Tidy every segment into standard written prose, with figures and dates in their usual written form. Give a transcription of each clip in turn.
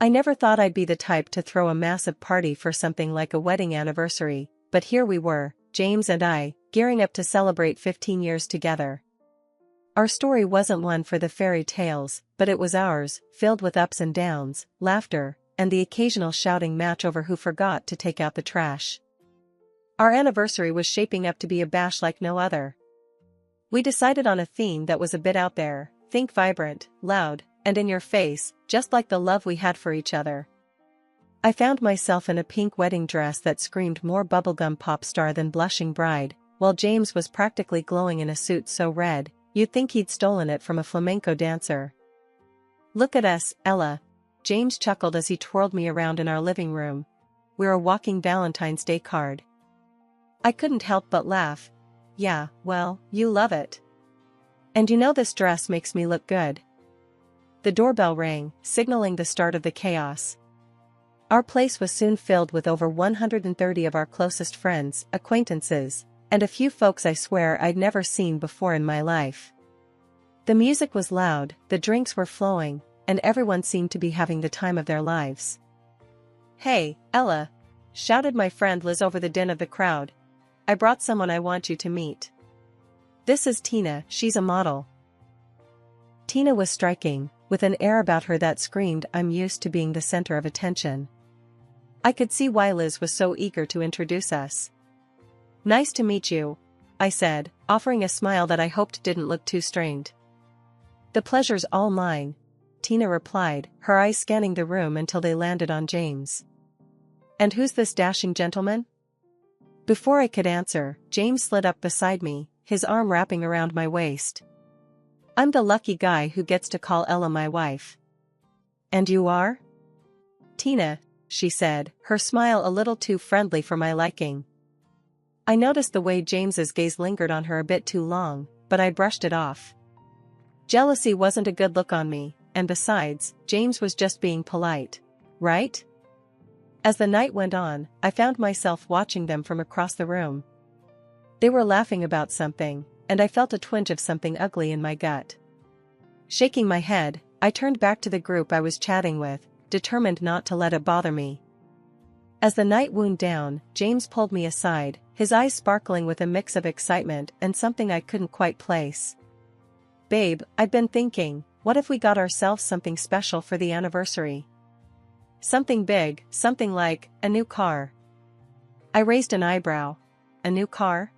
I never thought I'd be the type to throw a massive party for something like a wedding anniversary, but here we were, James and I, gearing up to celebrate 15 years together. Our story wasn't one for the fairy tales, but it was ours, filled with ups and downs, laughter, and the occasional shouting match over who forgot to take out the trash. Our anniversary was shaping up to be a bash like no other. We decided on a theme that was a bit out there, think vibrant, loud, and in your face, just like the love we had for each other. I found myself in a pink wedding dress that screamed more bubblegum pop star than blushing bride, while James was practically glowing in a suit so red, you'd think he'd stolen it from a flamenco dancer. "Look at us, Ella," James chuckled as he twirled me around in our living room. "We're a walking Valentine's Day card." I couldn't help but laugh. "Yeah, well, you love it. And you know this dress makes me look good." The doorbell rang, signaling the start of the chaos. Our place was soon filled with over 130 of our closest friends, acquaintances, and a few folks I swear I'd never seen before in my life. The music was loud, the drinks were flowing, and everyone seemed to be having the time of their lives. "Hey, Ella!" shouted my friend Liz over the din of the crowd. "I brought someone I want you to meet. This is Tina, she's a model." Tina was striking, with an air about her that screamed I'm used to being the center of attention. I could see why Liz was so eager to introduce us. "Nice to meet you," I said, offering a smile that I hoped didn't look too strained. "The pleasure's all mine," Tina replied, her eyes scanning the room until they landed on James. "And who's this dashing gentleman?" Before I could answer, James slid up beside me, his arm wrapping around my waist. "I'm the lucky guy who gets to call Ella my wife." "And you are?" "Tina," she said, her smile a little too friendly for my liking. I noticed the way James's gaze lingered on her a bit too long, but I brushed it off. Jealousy wasn't a good look on me, and besides, James was just being polite, right? As the night went on, I found myself watching them from across the room. They were laughing about something, and I felt a twinge of something ugly in my gut. Shaking my head, I turned back to the group I was chatting with, determined not to let it bother me. As the night wound down, James pulled me aside, his eyes sparkling with a mix of excitement and something I couldn't quite place. "Babe, I've been thinking, what if we got ourselves something special for the anniversary? Something big, something like a new car." I raised an eyebrow. "A new car?"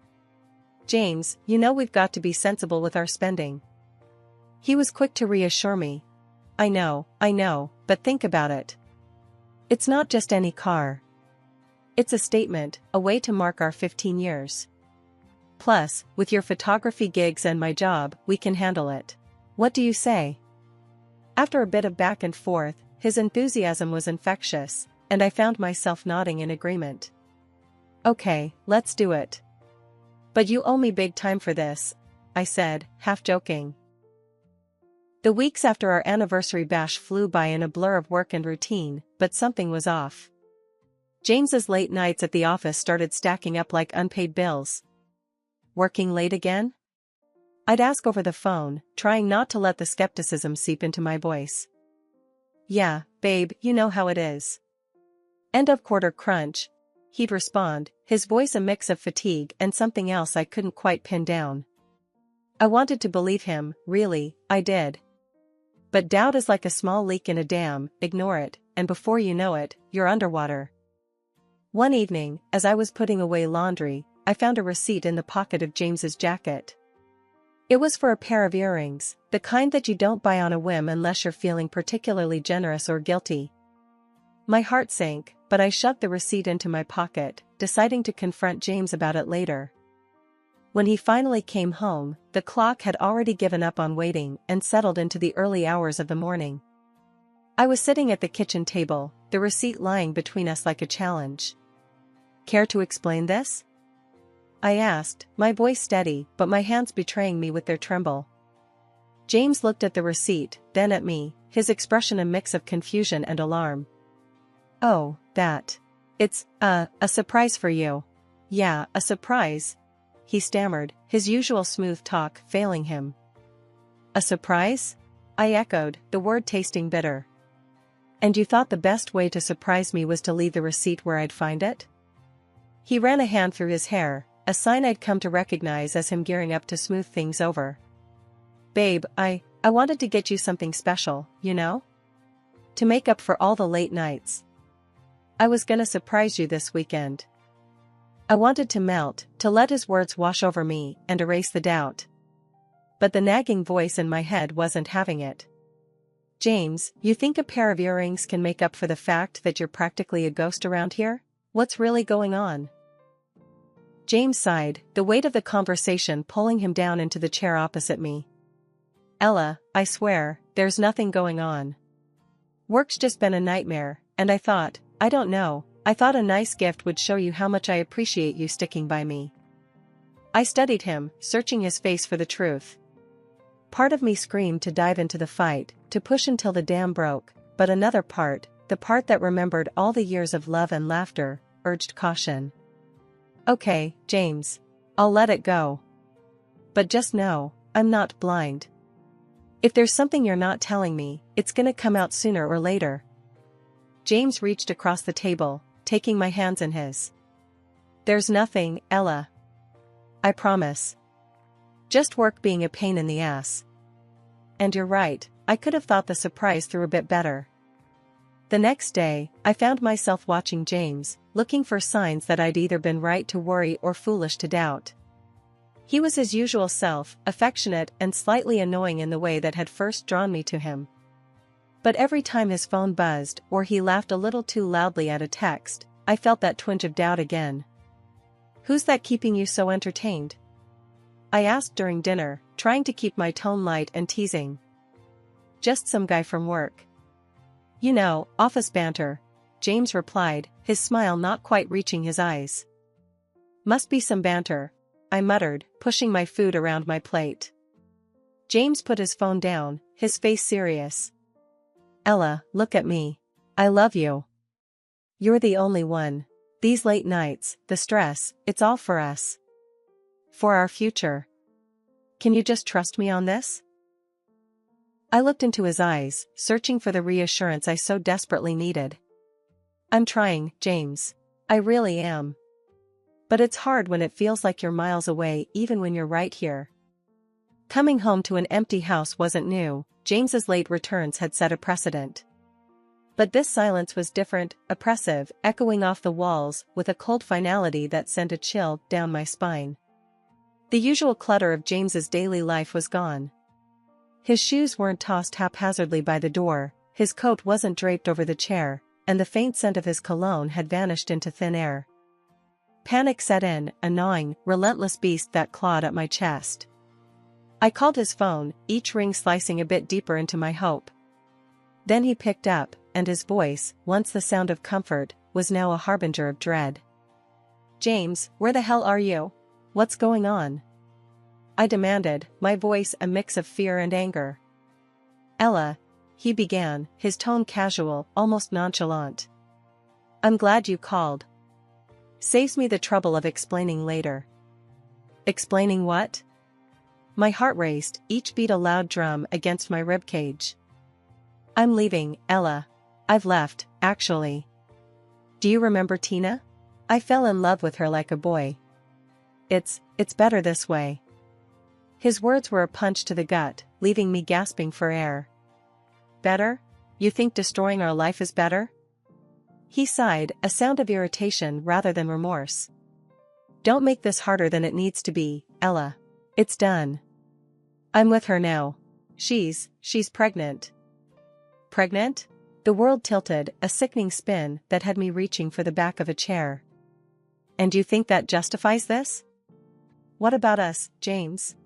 "James, you know we've got to be sensible with our spending." He was quick to reassure me. I know, but think about it. It's not just any car. It's a statement, a way to mark our 15 years. Plus, with your photography gigs and my job, we can handle it. What do you say?" After a bit of back and forth, his enthusiasm was infectious, and I found myself nodding in agreement. "Okay, let's do it. But you owe me big time for this," I said, half joking. The weeks after our anniversary bash flew by in a blur of work and routine, but something was off. James's late nights at the office started stacking up like unpaid bills. "Working late again?" I'd ask over the phone, trying not to let the skepticism seep into my voice. "Yeah, babe, you know how it is. End of quarter crunch," he'd respond, his voice a mix of fatigue and something else I couldn't quite pin down. I wanted to believe him, really, I did. But doubt is like a small leak in a dam, ignore it, and before you know it, you're underwater. One evening, as I was putting away laundry, I found a receipt in the pocket of James's jacket. It was for a pair of earrings, the kind that you don't buy on a whim unless you're feeling particularly generous or guilty. My heart sank, but I shoved the receipt into my pocket, deciding to confront James about it later. When he finally came home, the clock had already given up on waiting and settled into the early hours of the morning. I was sitting at the kitchen table, the receipt lying between us like a challenge. "Care to explain this?" I asked, my voice steady but my hands betraying me with their tremble. James looked at the receipt, then at me, his expression a mix of confusion and alarm. "Oh, that. It's, a surprise for you." "Yeah, a surprise," he stammered, his usual smooth talk failing him. "A surprise?" I echoed, the word tasting bitter. And you thought the best way to surprise me was to leave the receipt where I'd find it? He ran a hand through his hair, a sign I'd come to recognize as him gearing up to smooth things over. Babe, I wanted to get you something special, you know? To make up for all the late nights. I was gonna surprise you this weekend. I wanted to melt, to let his words wash over me and erase the doubt. But the nagging voice in my head wasn't having it. James, you think a pair of earrings can make up for the fact that you're practically a ghost around here? What's really going on? James sighed, the weight of the conversation pulling him down into the chair opposite me. Ella, I swear, there's nothing going on. Work's just been a nightmare, and I thought a nice gift would show you how much I appreciate you sticking by me. I studied him, searching his face for the truth. Part of me screamed to dive into the fight, to push until the dam broke, but another part, the part that remembered all the years of love and laughter, urged caution. Okay, James. I'll let it go. But just know, I'm not blind. If there's something you're not telling me, it's gonna come out sooner or later. James reached across the table, taking my hands in his. There's nothing, Ella. I promise. Just work being a pain in the ass. And you're right, I could have thought the surprise through a bit better. The next day, I found myself watching James, looking for signs that I'd either been right to worry or foolish to doubt. He was his usual self, affectionate and slightly annoying in the way that had first drawn me to him. But every time his phone buzzed or he laughed a little too loudly at a text, I felt that twinge of doubt again. Who's that keeping you so entertained? I asked during dinner, trying to keep my tone light and teasing. Just some guy from work. You know, office banter, James replied, his smile not quite reaching his eyes. Must be some banter, I muttered, pushing my food around my plate. James put his phone down, his face serious. Ella, look at me. I love you. You're the only one. These late nights, the stress, it's all for us. For our future. Can you just trust me on this? I looked into his eyes, searching for the reassurance I so desperately needed. I'm trying, James. I really am. But it's hard when it feels like you're miles away even when you're right here. Coming home to an empty house wasn't new, James's late returns had set a precedent. But this silence was different, oppressive, echoing off the walls with a cold finality that sent a chill down my spine. The usual clutter of James's daily life was gone. His shoes weren't tossed haphazardly by the door, his coat wasn't draped over the chair, and the faint scent of his cologne had vanished into thin air. Panic set in, a gnawing, relentless beast that clawed at my chest. I called his phone, each ring slicing a bit deeper into my hope. Then he picked up, and his voice, once the sound of comfort, was now a harbinger of dread. James, where the hell are you? What's going on? I demanded, my voice a mix of fear and anger. Ella, he began, his tone casual, almost nonchalant. I'm glad you called. Saves me the trouble of explaining later. Explaining what? My heart raced, each beat a loud drum against my ribcage. I'm leaving, Ella. I've left, actually. Do you remember Tina? I fell in love with her like a boy. It's better this way. His words were a punch to the gut, leaving me gasping for air. Better? You think destroying our life is better? He sighed, a sound of irritation rather than remorse. Don't make this harder than it needs to be, Ella. It's done. I'm with her now. She's pregnant. Pregnant? The world tilted, a sickening spin that had me reaching for the back of a chair. And you think that justifies this? What about us, James?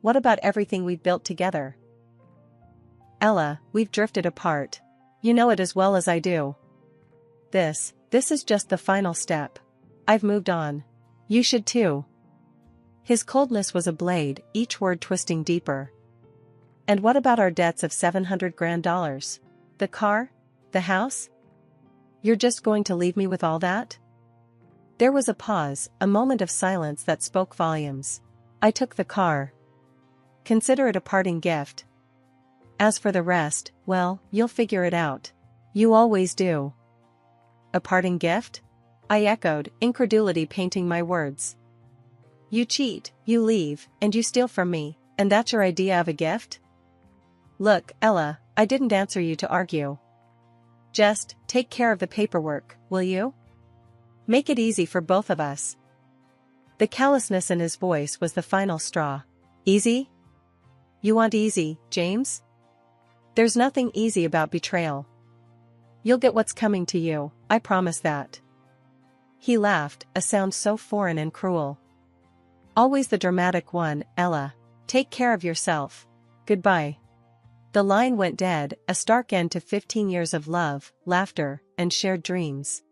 What about everything we've built together? Ella, we've drifted apart. You know it as well as I do. This is just the final step. I've moved on. You should too. His coldness was a blade, each word twisting deeper. And what about our debts of $700,000? The car? The house? You're just going to leave me with all that? There was a pause, a moment of silence that spoke volumes. I took the car. Consider it a parting gift. As for the rest, well, you'll figure it out. You always do. A parting gift? I echoed, incredulity painting my words. You cheat, you leave, and you steal from me, and that's your idea of a gift? Look, Ella, I didn't answer you to argue. Just, take care of the paperwork, will you? Make it easy for both of us. The callousness in his voice was the final straw. Easy? You want easy, James? There's nothing easy about betrayal. You'll get what's coming to you, I promise that. He laughed, a sound so foreign and cruel. Always the dramatic one, Ella. Take care of yourself. Goodbye. The line went dead, a stark end to 15 years of love, laughter, and shared dreams.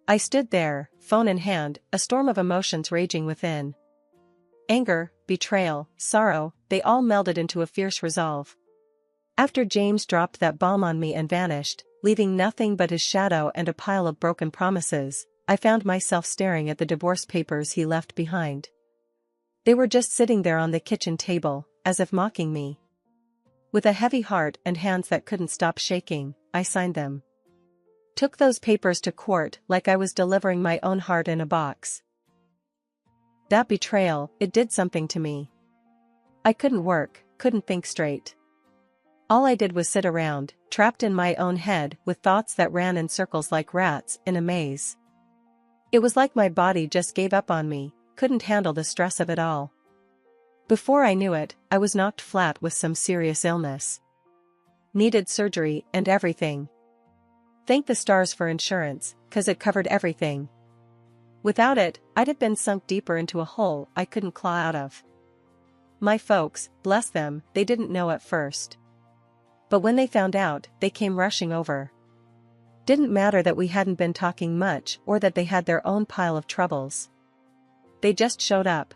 I stood there, phone in hand, a storm of emotions raging within. Anger, betrayal, sorrow, they all melded into a fierce resolve. After James dropped that bomb on me and vanished, leaving nothing but his shadow and a pile of broken promises, I found myself staring at the divorce papers he left behind. They were just sitting there on the kitchen table, as if mocking me. With a heavy heart and hands that couldn't stop shaking, I signed them. Took those papers to court like I was delivering my own heart in a box. That betrayal, it did something to me. I couldn't work, couldn't think straight. All I did was sit around, trapped in my own head with thoughts that ran in circles like rats in a maze. It was like my body just gave up on me, couldn't handle the stress of it all. Before I knew it, I was knocked flat with some serious illness. Needed surgery and everything. Thank the stars for insurance, 'cause it covered everything. Without it, I'd have been sunk deeper into a hole I couldn't claw out of. My folks, bless them, they didn't know at first. But when they found out, they came rushing over. Didn't matter that we hadn't been talking much or that they had their own pile of troubles. They just showed up.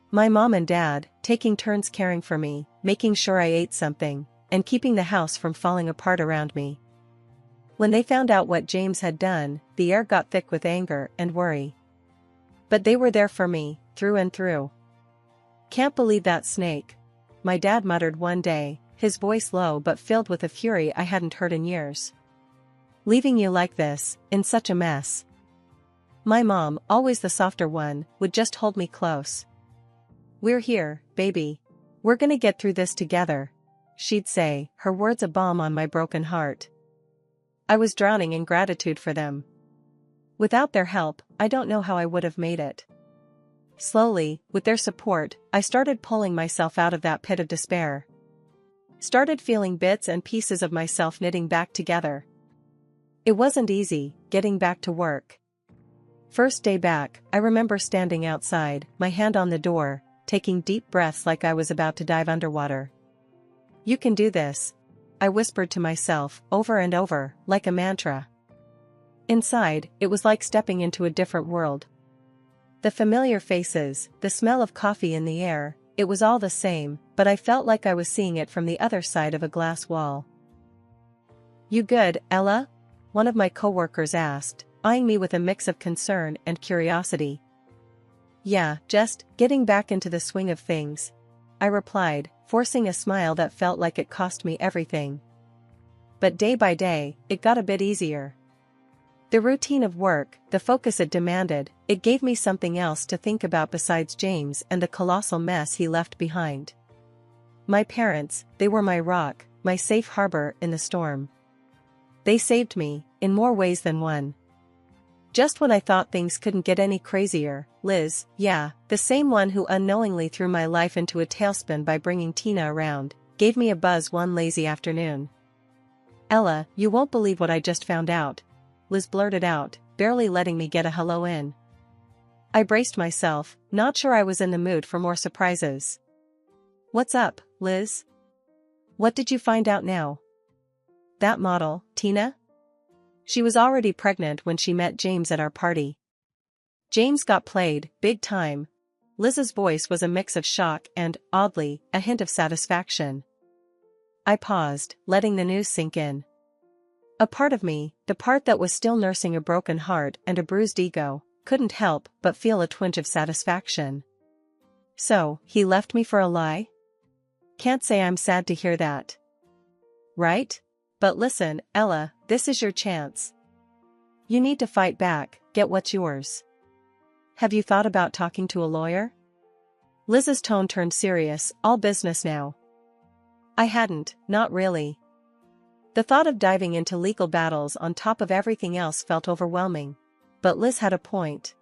My mom and dad, taking turns caring for me, making sure I ate something, and keeping the house from falling apart around me. When they found out what James had done, the air got thick with anger and worry. But they were there for me, through and through. Can't believe that snake, my dad muttered one day, his voice low but filled with a fury I hadn't heard in years. Leaving you like this, in such a mess. My mom, always the softer one, would just hold me close. We're here, baby. We're gonna get through this together, she'd say, her words a balm on my broken heart. I was drowning in gratitude for them. Without their help, I don't know how I would have made it. Slowly, with their support, I started pulling myself out of that pit of despair. Started feeling bits and pieces of myself knitting back together. It wasn't easy, getting back to work. First day back, I remember standing outside, my hand on the door, taking deep breaths like I was about to dive underwater. You can do this, I whispered to myself, over and over, like a mantra. Inside, it was like stepping into a different world. The familiar faces, the smell of coffee in the air, it was all the same, but I felt like I was seeing it from the other side of a glass wall. You good, Ella? One of my coworkers asked, eyeing me with a mix of concern and curiosity. Yeah, just getting back into the swing of things, I replied, forcing a smile that felt like it cost me everything. But day by day, it got a bit easier. The routine of work, the focus it demanded, it gave me something else to think about besides James and the colossal mess he left behind. My parents, they were my rock, my safe harbor in the storm. They saved me, in more ways than one. Just when I thought things couldn't get any crazier, Liz, yeah, the same one who unknowingly threw my life into a tailspin by bringing Tina around, gave me a buzz one lazy afternoon. Ella, you won't believe what I just found out, Liz blurted out, barely letting me get a hello in. I braced myself, not sure I was in the mood for more surprises. What's up, Liz? What did you find out now? That model, Tina? She was already pregnant when she met James at our party. James got played, big time. Liz's voice was a mix of shock and, oddly, a hint of satisfaction. I paused, letting the news sink in. A part of me, the part that was still nursing a broken heart and a bruised ego, couldn't help but feel a twinge of satisfaction. So, he left me for a lie? Can't say I'm sad to hear that. Right? But listen, Ella, this is your chance. You need to fight back, get what's yours. Have you thought about talking to a lawyer? Liz's tone turned serious, all business now. I hadn't, not really. The thought of diving into legal battles on top of everything else felt overwhelming. But Liz had a point.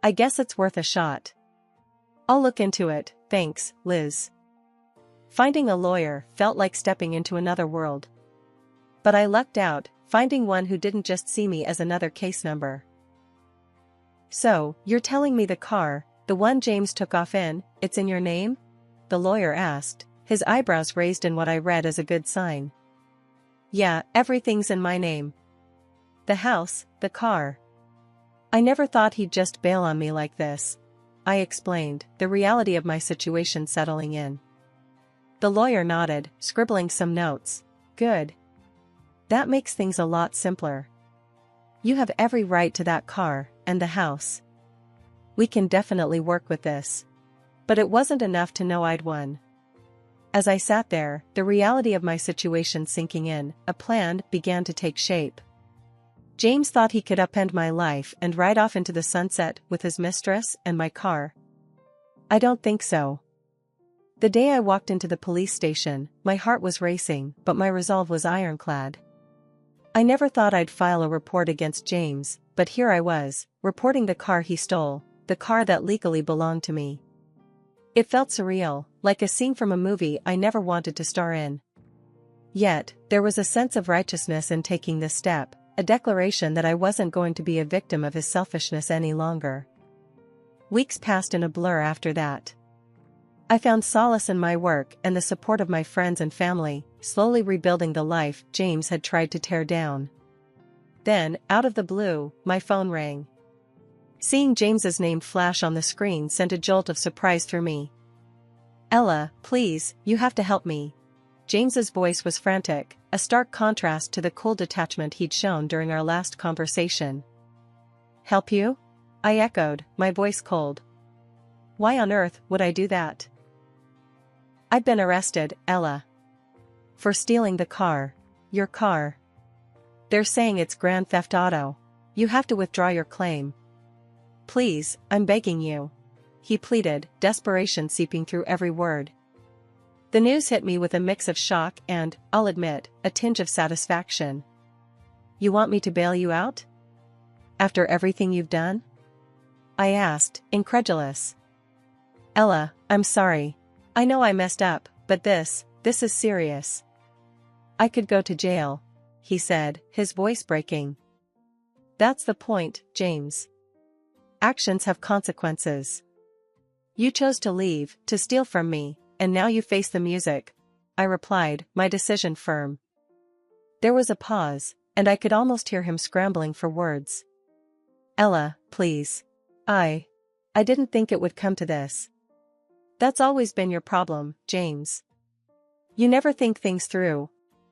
I guess it's worth a shot. I'll look into it, thanks, Liz. Finding a lawyer felt like stepping into another world. But I lucked out, finding one who didn't just see me as another case number. So, you're telling me the car, the one James took off in, it's in your name? The lawyer asked, his eyebrows raised in what I read as a good sign. Yeah, everything's in my name. The house, the car. I never thought he'd just bail on me like this, I explained, the reality of my situation settling in. The lawyer nodded, scribbling some notes. Good. That makes things a lot simpler. You have every right to that car, and the house. We can definitely work with this. But it wasn't enough to know I'd won. As I sat there, the reality of my situation sinking in, a plan began to take shape. James thought he could upend my life and ride off into the sunset with his mistress and my car. I don't think so. The day I walked into the police station, my heart was racing, but my resolve was ironclad. I never thought I'd file a report against James, but here I was, reporting the car he stole, the car that legally belonged to me. It felt surreal, like a scene from a movie I never wanted to star in. Yet, there was a sense of righteousness in taking this step, a declaration that I wasn't going to be a victim of his selfishness any longer. Weeks passed in a blur after that. I found solace in my work and the support of my friends and family, slowly rebuilding the life James had tried to tear down. Then, out of the blue, my phone rang. Seeing James's name flash on the screen sent a jolt of surprise through me. Ella, please, you have to help me. James's voice was frantic, a stark contrast to the cool detachment he'd shown during our last conversation. Help you? I echoed, my voice cold. Why on earth would I do that? I've been arrested, Ella. For stealing the car. Your car. They're saying it's Grand Theft Auto. You have to withdraw your claim. Please, I'm begging you. He pleaded, desperation seeping through every word. The news hit me with a mix of shock and, I'll admit, a tinge of satisfaction. You want me to bail you out? After everything you've done? I asked, incredulous. Ella, I'm sorry. I know I messed up, but this is serious. I could go to jail, he said, his voice breaking. That's the point, James. Actions have consequences. You chose to leave, to steal from me, and now you face the music, I replied, my decision firm. There was a pause, and I could almost hear him scrambling for words. Ella, please. I didn't think it would come to this. That's always been your problem, James. You never think things through,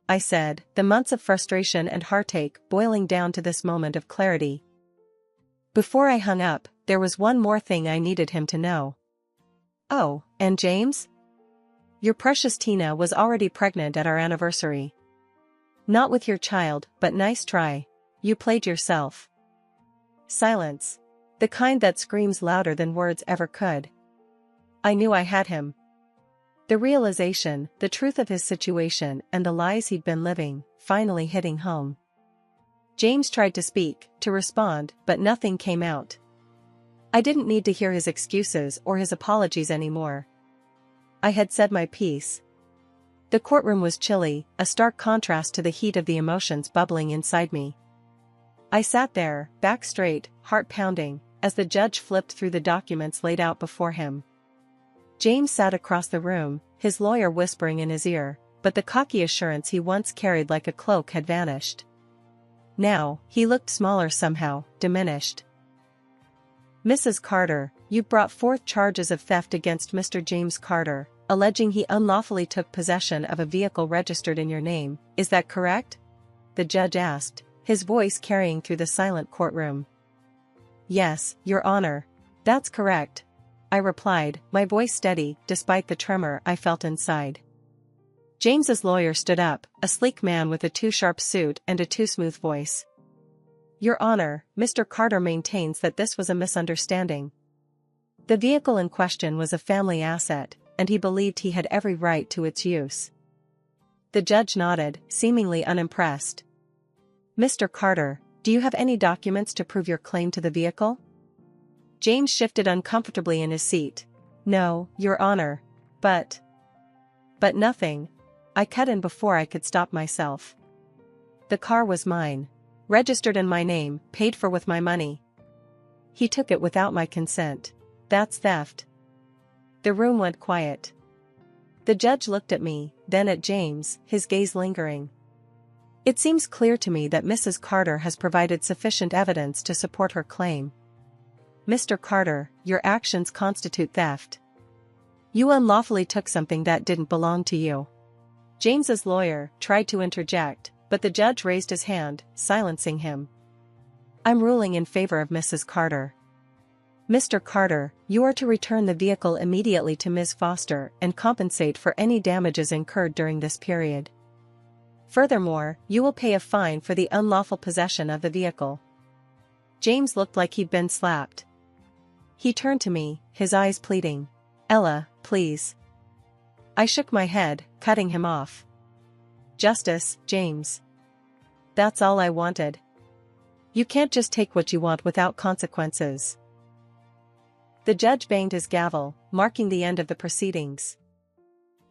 I said, the months of frustration and heartache boiling down to this moment of clarity. Before I hung up, there was one more thing I needed him to know. Oh, and James? Your precious Tina was already pregnant at our anniversary. Not with your child, but nice try. You played yourself. Silence. The kind that screams louder than words ever could. I knew I had him. The realization, the truth of his situation and the lies he'd been living, finally hitting home. James tried to speak, to respond, but nothing came out. I didn't need to hear his excuses or his apologies anymore. I had said my piece. The courtroom was chilly, a stark contrast to the heat of the emotions bubbling inside me. I sat there, back straight, heart pounding, as the judge flipped through the documents laid out before him. James sat across the room, his lawyer whispering in his ear, but the cocky assurance he once carried like a cloak had vanished. Now, he looked smaller somehow, diminished. Mrs. Carter, you brought forth charges of theft against Mr. James Carter, alleging he unlawfully took possession of a vehicle registered in your name, is that correct? The judge asked, his voice carrying through the silent courtroom. Yes, Your Honor. That's correct, I replied, my voice steady, despite the tremor I felt inside. James's lawyer stood up, a sleek man with a too-sharp suit and a too-smooth voice. Your Honor, Mr. Carter maintains that this was a misunderstanding. The vehicle in question was a family asset, and he believed he had every right to its use. The judge nodded, seemingly unimpressed. Mr. Carter, do you have any documents to prove your claim to the vehicle? James shifted uncomfortably in his seat. No, Your Honor. But nothing. I cut in before I could stop myself. The car was mine. Registered in my name, paid for with my money. He took it without my consent. That's theft. The room went quiet. The judge looked at me, then at James, his gaze lingering. It seems clear to me that Mrs. Carter has provided sufficient evidence to support her claim. Mr. Carter, your actions constitute theft. You unlawfully took something that didn't belong to you. James's lawyer tried to interject, but the judge raised his hand, silencing him. I'm ruling in favor of Mrs. Carter. Mr. Carter, you are to return the vehicle immediately to Ms. Foster and compensate for any damages incurred during this period. Furthermore, you will pay a fine for the unlawful possession of the vehicle. James looked like he'd been slapped. He turned to me, his eyes pleading. Ella, please. I shook my head, cutting him off. Justice, James. That's all I wanted. You can't just take what you want without consequences. The judge banged his gavel, marking the end of the proceedings.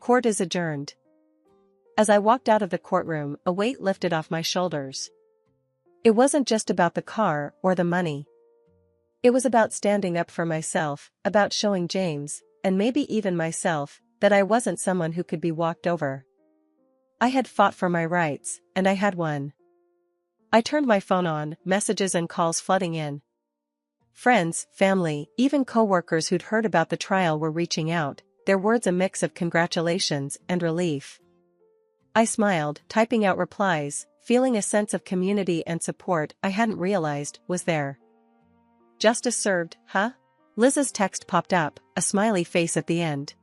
Court is adjourned. As I walked out of the courtroom, a weight lifted off my shoulders. It wasn't just about the car or the money. It was about standing up for myself, about showing James, and maybe even myself, that I wasn't someone who could be walked over. I had fought for my rights, and I had won. I turned my phone on, messages and calls flooding in. Friends, family, even co-workers who'd heard about the trial were reaching out, their words a mix of congratulations and relief. I smiled, typing out replies, feeling a sense of community and support I hadn't realized was there. Justice served, huh? Liz's text popped up, a smiley face at the end.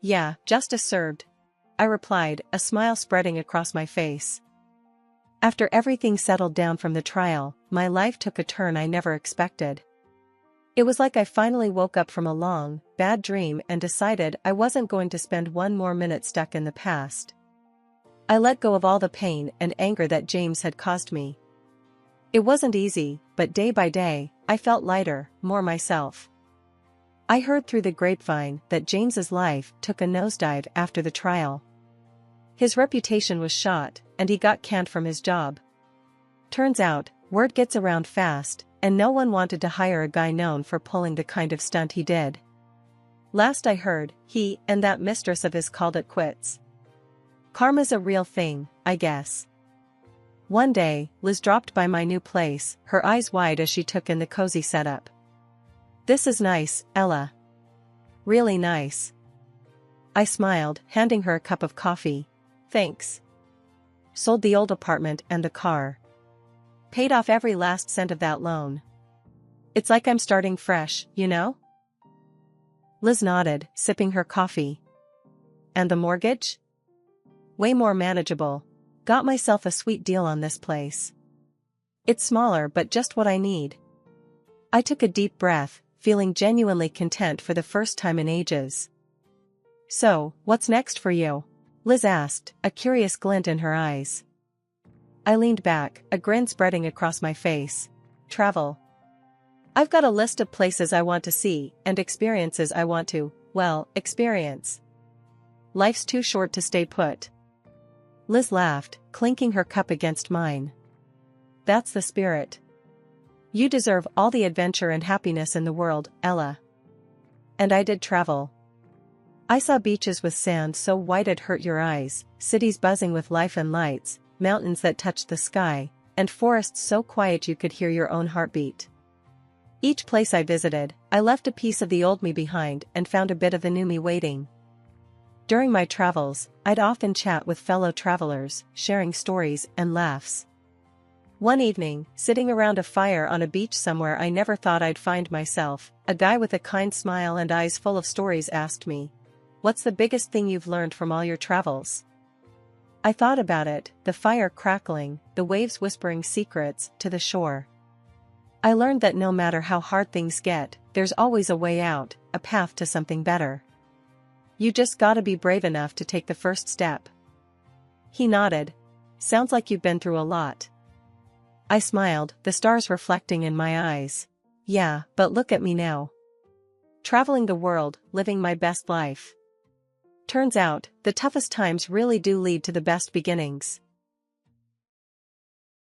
Yeah, justice served. I replied, a smile spreading across my face. After everything settled down from the trial, my life took a turn I never expected. It was like I finally woke up from a long, bad dream and decided I wasn't going to spend one more minute stuck in the past. I let go of all the pain and anger that James had caused me. It wasn't easy, but day by day, I felt lighter, more myself. I heard through the grapevine that James's life took a nosedive after the trial. His reputation was shot, and he got canned from his job. Turns out, word gets around fast, and no one wanted to hire a guy known for pulling the kind of stunt he did. Last I heard, he and that mistress of his called it quits. Karma's a real thing, I guess. One day, Liz dropped by my new place, her eyes wide as she took in the cozy setup. This is nice, Ella. Really nice. I smiled, handing her a cup of coffee. Thanks. Sold the old apartment and the car. Paid off every last cent of that loan. It's like I'm starting fresh, you know? Liz nodded, sipping her coffee. And the mortgage? Way more manageable. Got myself a sweet deal on this place. It's smaller but just what I need. I took a deep breath, feeling genuinely content for the first time in ages. So, what's next for you? Liz asked, a curious glint in her eyes. I leaned back, a grin spreading across my face. Travel. I've got a list of places I want to see, and experiences I want to, well, experience. Life's too short to stay put. Liz laughed, clinking her cup against mine. That's the spirit. You deserve all the adventure and happiness in the world, Ella. And I did travel. I saw beaches with sand so white it hurt your eyes, cities buzzing with life and lights, mountains that touched the sky, and forests so quiet you could hear your own heartbeat. Each place I visited, I left a piece of the old me behind and found a bit of the new me waiting. During my travels, I'd often chat with fellow travelers, sharing stories and laughs. One evening, sitting around a fire on a beach somewhere I never thought I'd find myself, a guy with a kind smile and eyes full of stories asked me, What's the biggest thing you've learned from all your travels? I thought about it, the fire crackling, the waves whispering secrets to the shore. I learned that no matter how hard things get, there's always a way out, a path to something better. You just gotta be brave enough to take the first step. He nodded. Sounds like you've been through a lot. I smiled, the stars reflecting in my eyes. Yeah, but look at me now. Traveling the world, living my best life. Turns out, the toughest times really do lead to the best beginnings.